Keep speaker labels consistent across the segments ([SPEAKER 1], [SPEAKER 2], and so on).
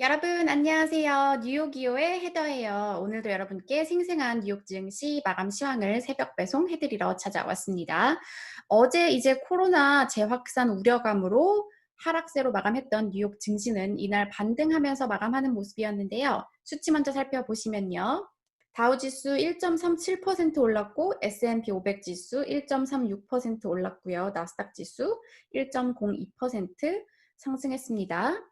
[SPEAKER 1] 여러분 안녕하세요. 뉴욕이오의 헤더예요. 오늘도 여러분께 생생한 뉴욕 증시 마감 시황을 새벽 배송해드리러 찾아왔습니다. 어제 이제 코로나 재확산 우려감으로 하락세로 마감했던 뉴욕 증시는 이날 반등하면서 마감하는 모습이었는데요. 수치 먼저 살펴보시면요. 다우지수 1.37% 올랐고 S&P 500 지수 1.36% 올랐고요. 나스닥 지수 1.02% 상승했습니다.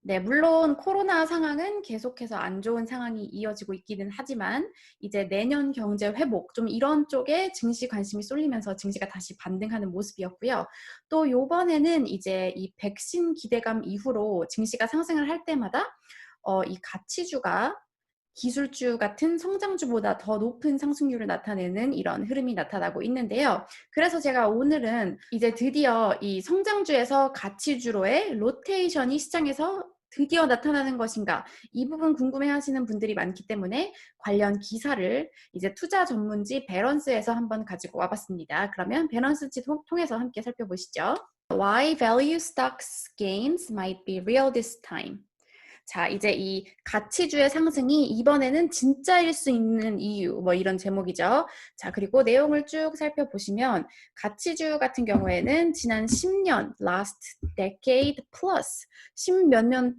[SPEAKER 1] 네, 물론 코로나 상황은 계속해서 안 좋은 상황이 이어지고 있기는 하지만 이제 내년 경제 회복 좀 이런 쪽에 증시 관심이 쏠리면서 증시가 다시 반등하는 모습이었고요. 또 요번에는 이제 이 백신 기대감 이후로 증시가 상승을 할 때마다 이 가치주가 기술주 같은 성장주보다 더 높은 상승률을 나타내는 이런 흐름이 나타나고 있는데요. 그래서 제가 오늘은 이제 드디어 이 성장주에서 가치주로의 로테이션이 시장에서 드디어 나타나는 것인가, 이 부분 궁금해 하시는 분들이 많기 때문에 관련 기사를 이제 투자 전문지 배런스에서 한번 가지고 와봤습니다. 그러면 배런스지 통해서 함께 살펴보시죠. Why value stocks gains might be real this time. 자, 이제 이 가치주의 상승이 이번에는 진짜일 수 있는 이유, 뭐 이런 제목이죠. 자, 그리고 내용을 쭉 살펴보시면 가치주 같은 경우에는 지난 10년, last decade plus, 10몇 년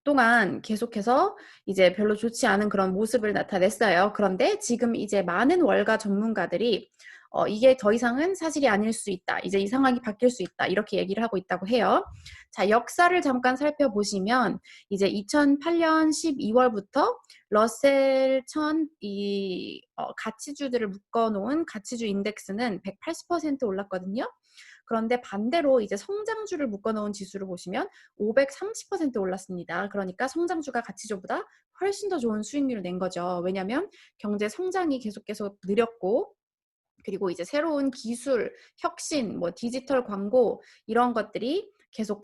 [SPEAKER 1] 동안 계속해서 이제 별로 좋지 않은 그런 모습을 나타냈어요. 그런데 지금 이제 많은 월가 전문가들이 이게 더 이상은 사실이 아닐 수 있다. 이제 이 상황이 바뀔 수 있다. 이렇게 얘기를 하고 있다고 해요. 자, 역사를 잠깐 살펴보시면 이제 2008년 12월부터 러셀 1000 가치주들을 묶어놓은 가치주 인덱스는 180% 올랐거든요. 그런데 반대로 이제 성장주를 묶어놓은 지수를 보시면 530% 올랐습니다. 그러니까 성장주가 가치주보다 훨씬 더 좋은 수익률을 낸 거죠. 왜냐하면 경제 성장이 계속 느렸고, 그리고 이제 새로운 기술, 혁신, 뭐 디지털 광고 이런 것들이 계속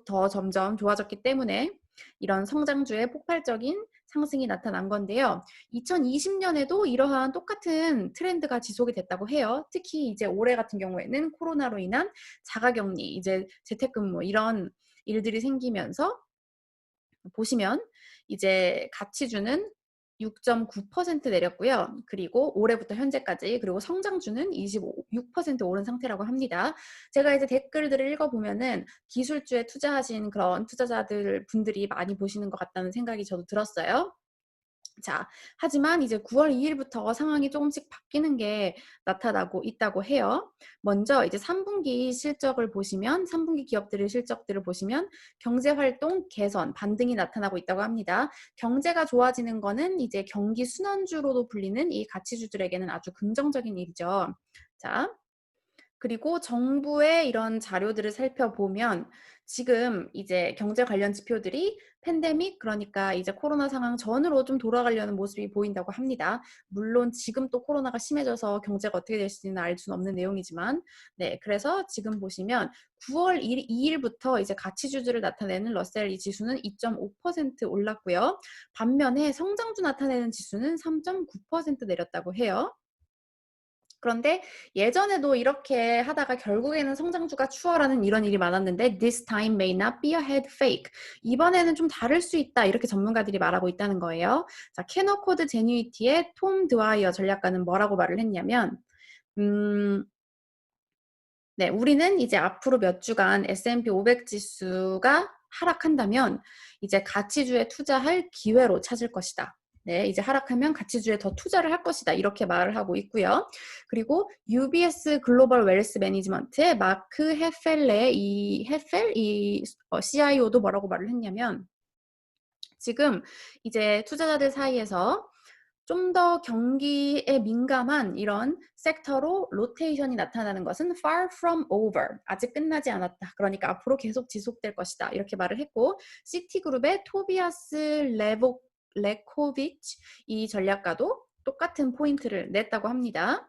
[SPEAKER 1] 더 점점 좋아졌기 때문에 이런 성장주의 폭발적인 상승이 나타난 건데요. 2020년에도 이러한 똑같은 트렌드가 지속이 됐다고 해요. 특히 이제 올해 같은 경우에는 코로나로 인한 자가격리, 이제 재택근무 이런 일들이 생기면서 보시면 이제 가치주는 6.9% 내렸고요. 그리고 올해부터 현재까지, 그리고 성장주는 26% 오른 상태라고 합니다. 제가 이제 댓글들을 읽어보면은 기술주에 투자하신 그런 투자자들 분들이 많이 보시는 것 같다는 생각이 저도 들었어요. 자, 하지만 이제 9월 2일부터 상황이 조금씩 바뀌는 게 나타나고 있다고 해요. 먼저 이제 3분기 실적을 보시면, 3분기 기업들의 실적들을 보시면 경제활동 개선, 반등이 나타나고 있다고 합니다. 경제가 좋아지는 거는 이제 경기 순환주로도 불리는 이 가치주들에게는 아주 긍정적인 일이죠. 자, 그리고 정부의 이런 자료들을 살펴보면 지금 이제 경제 관련 지표들이 팬데믹, 그러니까 이제 코로나 상황 전으로 좀 돌아가려는 모습이 보인다고 합니다. 물론 지금 또 코로나가 심해져서 경제가 어떻게 될지는 알 수는 없는 내용이지만, 네, 그래서 지금 보시면 9월 2일부터 이제 가치주들을 나타내는 러셀 이 지수는 2.5% 올랐고요. 반면에 성장주 나타내는 지수는 3.9% 내렸다고 해요. 그런데 예전에도 이렇게 하다가 결국에는 성장주가 추월하는 이런 일이 많았는데 this time may not be a head fake. 이번에는 좀 다를 수 있다. 이렇게 전문가들이 말하고 있다는 거예요. 자, 캐너코드 제뉴이티의 톰 드와이어 전략가는 뭐라고 말을 했냐면 네, 우리는 이제 앞으로 몇 주간 S&P 500 지수가 하락한다면 이제 가치주에 투자할 기회로 찾을 것이다. 네, 이제 하락하면 가치주에 더 투자를 할 것이다. 이렇게 말을 하고 있고요. 그리고 UBS 글로벌 웰스 매니지먼트의 마크 헤펠 CIO도 뭐라고 말을 했냐면 지금 이제 투자자들 사이에서 좀 더 경기에 민감한 이런 섹터로 로테이션이 나타나는 것은 far from over, 아직 끝나지 않았다. 그러니까 앞으로 계속 지속될 것이다. 이렇게 말을 했고, 시티그룹의 토비아스 레코비치 이 전략가도 똑같은 포인트를 냈다고 합니다.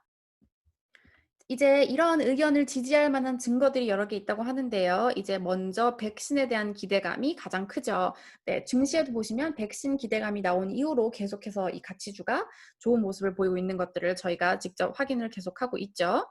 [SPEAKER 1] 이제 이런 의견을 지지할 만한 증거들이 여러 개 있다고 하는데요. 이제 먼저 백신에 대한 기대감이 가장 크죠. 네, 증시에도 보시면 백신 기대감이 나온 이후로 계속해서 이 가치주가 좋은 모습을 보이고 있는 것들을 저희가 직접 확인을 계속하고 있죠.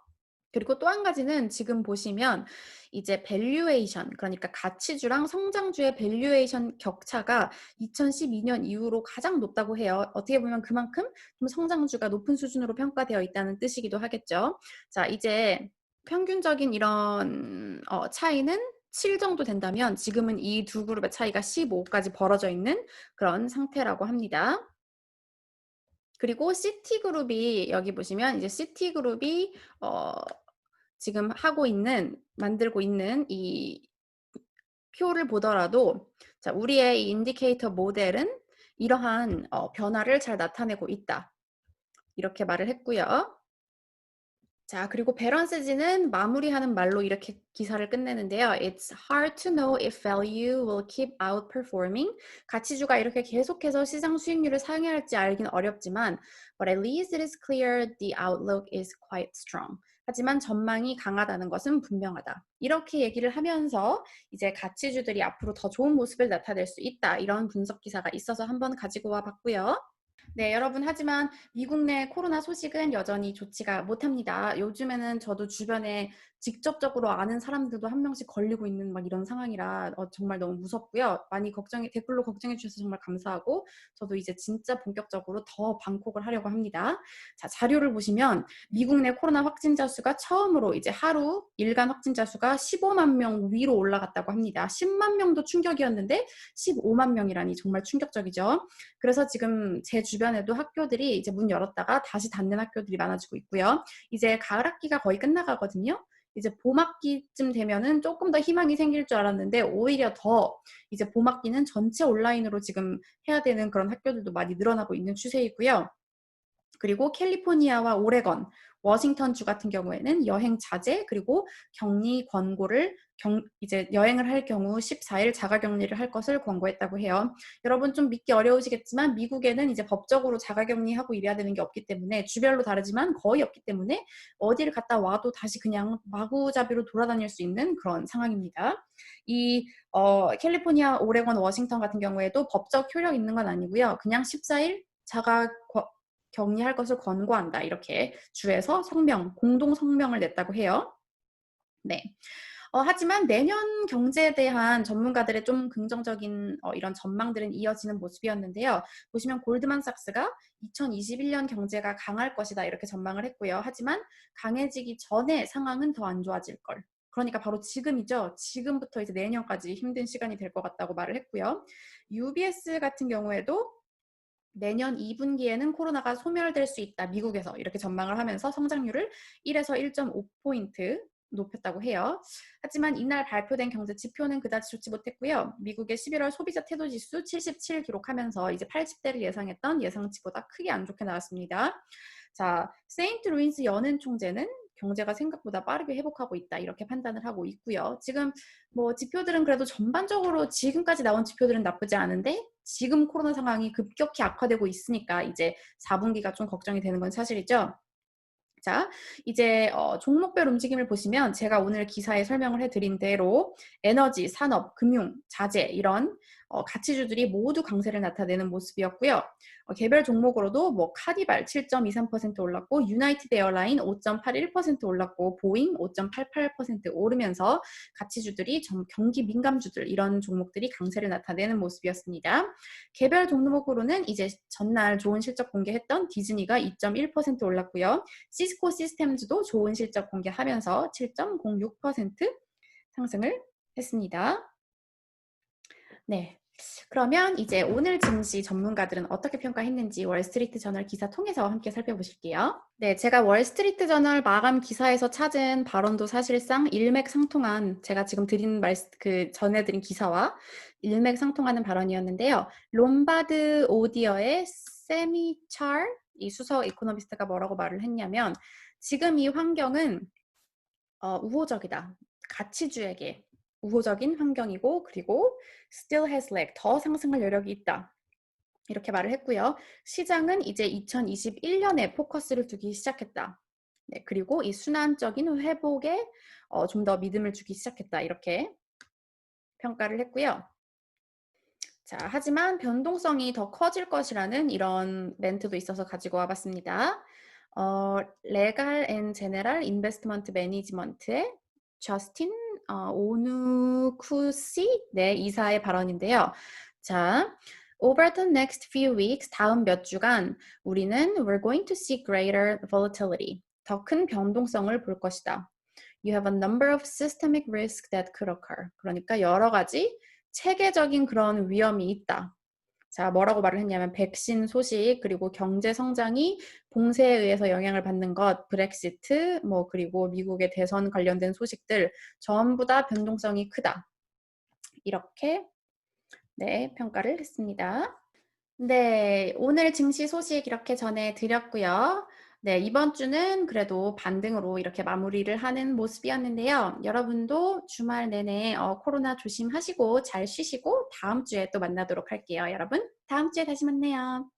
[SPEAKER 1] 그리고 또 한 가지는 지금 보시면 이제 밸류에이션, 그러니까 가치주랑 성장주의 밸류에이션 격차가 2012년 이후로 가장 높다고 해요. 어떻게 보면 그만큼 좀 성장주가 높은 수준으로 평가되어 있다는 뜻이기도 하겠죠. 자, 이제 평균적인 이런 차이는 7 정도 된다면 지금은 이 두 그룹의 차이가 15까지 벌어져 있는 그런 상태라고 합니다. 그리고 시티그룹이 여기 보시면 이제 시티그룹이 지금 만들고 있는 이 표를 보더라도, 자, 우리의 이 인디케이터 모델은 이러한 변화를 잘 나타내고 있다. 이렇게 말을 했고요. 자, 그리고 베런스지는 마무리하는 말로 이렇게 기사를 끝내는데요. It's hard to know if value will keep outperforming. 가치주가 이렇게 계속해서 시장 수익률을 상회할지 알긴 어렵지만, but at least it is clear the outlook is quite strong. 하지만 전망이 강하다는 것은 분명하다. 이렇게 얘기를 하면서 이제 가치주들이 앞으로 더 좋은 모습을 나타낼 수 있다. 이런 분석 기사가 있어서 한번 가지고 와 봤고요. 네, 여러분, 하지만 미국 내 코로나 소식은 여전히 좋지가 못합니다. 요즘에는 저도 주변에 직접적으로 아는 사람들도 한 명씩 걸리고 있는 막 이런 상황이라 정말 너무 무섭고요. 많이 댓글로 걱정해 주셔서 정말 감사하고, 저도 이제 진짜 본격적으로 더 방콕을 하려고 합니다. 자, 자료를 보시면 미국 내 코로나 확진자 수가 처음으로 이제 하루 일간 확진자 수가 15만 명 위로 올라갔다고 합니다. 10만 명도 충격이었는데 15만 명이라니 정말 충격적이죠. 그래서 지금 제 주변에도 학교들이 이제 문 열었다가 다시 닫는 학교들이 많아지고 있고요. 이제 가을 학기가 거의 끝나가거든요. 이제 봄학기쯤 되면은 조금 더 희망이 생길 줄 알았는데 오히려 더 이제 봄학기는 전체 온라인으로 지금 해야 되는 그런 학교들도 많이 늘어나고 있는 추세이고요. 그리고 캘리포니아와 오레건, 워싱턴주 같은 경우에는 여행 자제 그리고 격리 권고를 이제 여행을 할 경우 14일 자가격리를 할 것을 권고했다고 해요. 여러분 좀 믿기 어려우시겠지만 미국에는 이제 법적으로 자가격리하고 이래야 되는 게 없기 때문에, 주별로 다르지만 거의 없기 때문에 어디를 갔다 와도 다시 그냥 마구잡이로 돌아다닐 수 있는 그런 상황입니다. 이 캘리포니아, 오레건, 워싱턴 같은 경우에도 법적 효력 있는 건 아니고요. 그냥 14일 격리할 것을 권고한다. 이렇게 주에서 공동 성명을 냈다고 해요. 네. 하지만 내년 경제에 대한 전문가들의 좀 긍정적인 이런 전망들은 이어지는 모습이었는데요. 보시면 골드만삭스가 2021년 경제가 강할 것이다 이렇게 전망을 했고요. 하지만 강해지기 전에 상황은 더 안 좋아질 걸. 그러니까 바로 지금이죠. 지금부터 이제 내년까지 힘든 시간이 될 것 같다고 말을 했고요. UBS 같은 경우에도 내년 2분기에는 코로나가 소멸될 수 있다. 미국에서 이렇게 전망을 하면서 성장률을 1에서 1.5포인트 높였다고 해요. 하지만 이날 발표된 경제 지표는 그다지 좋지 못했고요. 미국의 11월 소비자 태도 지수 77 기록하면서 이제 80대를 예상했던 예상치보다 크게 안 좋게 나왔습니다. 자, 세인트 루이스 연은 총재는 경제가 생각보다 빠르게 회복하고 있다 이렇게 판단을 하고 있고요. 지금 뭐 지표들은 그래도 전반적으로 지금까지 나온 지표들은 나쁘지 않은데 지금 코로나 상황이 급격히 악화되고 있으니까 이제 4분기가 좀 걱정이 되는 건 사실이죠. 자, 이제 종목별 움직임을 보시면 제가 오늘 기사에 설명을 해드린 대로 에너지, 산업, 금융, 자재 이런 가치주들이 모두 강세를 나타내는 모습이었고요. 개별 종목으로도 뭐 카니발 7.23% 올랐고, 유나이티드 에어라인 5.81% 올랐고, 보잉 5.88% 오르면서 가치주들이 경기 민감주들 이런 종목들이 강세를 나타내는 모습이었습니다. 개별 종목으로는 이제 전날 좋은 실적 공개했던 디즈니가 2.1% 올랐고요. 시스코 시스템즈도 좋은 실적 공개하면서 7.06% 상승을 했습니다. 네. 그러면 이제 오늘 증시 전문가들은 어떻게 평가했는지 월스트리트 저널 기사 통해서 함께 살펴보실게요. 네, 제가 월스트리트 저널 마감 기사에서 찾은 발언도 사실상 일맥상통한, 제가 지금 전해드린 기사와 일맥상통하는 발언이었는데요. 롬바드 오디어의 세미 찰, 이 수석 이코노미스트가 뭐라고 말을 했냐면, 지금 이 환경은 우호적이다. 가치주에게 우호적인 환경이고, 그리고 still has leg, 더 상승할 여력이 있다. 이렇게 말을 했고요. 시장은 이제 2021년에 포커스를 두기 시작했다. 네, 그리고 이 순환적인 회복에 좀 더 믿음을 주기 시작했다. 이렇게 평가를 했고요. 자, 하지만 변동성이 더 커질 것이라는 이런 멘트도 있어서 가지고 와봤습니다. 레갈 앤 제네럴 인베스트먼트 매니지먼트의 저스틴 오누쿠시 네, 이사의 발언인데요. 자, over the next few weeks, 다음 몇 주간 우리는 we're going to see greater volatility. 더 큰 변동성을 볼 것이다. You have a number of systemic risks that could occur. 그러니까 여러 가지 체계적인 그런 위험이 있다. 자, 뭐라고 말을 했냐면 백신 소식, 그리고 경제 성장이 봉쇄에 의해서 영향을 받는 것, 브렉시트, 뭐 그리고 미국의 대선 관련된 소식들 전부 다 변동성이 크다. 이렇게 네, 평가를 했습니다. 네, 오늘 증시 소식 이렇게 전해드렸고요. 네, 이번 주는 그래도 반등으로 이렇게 마무리를 하는 모습이었는데요. 여러분도 주말 내내 코로나 조심하시고 잘 쉬시고 다음 주에 또 만나도록 할게요. 여러분, 다음 주에 다시 만나요.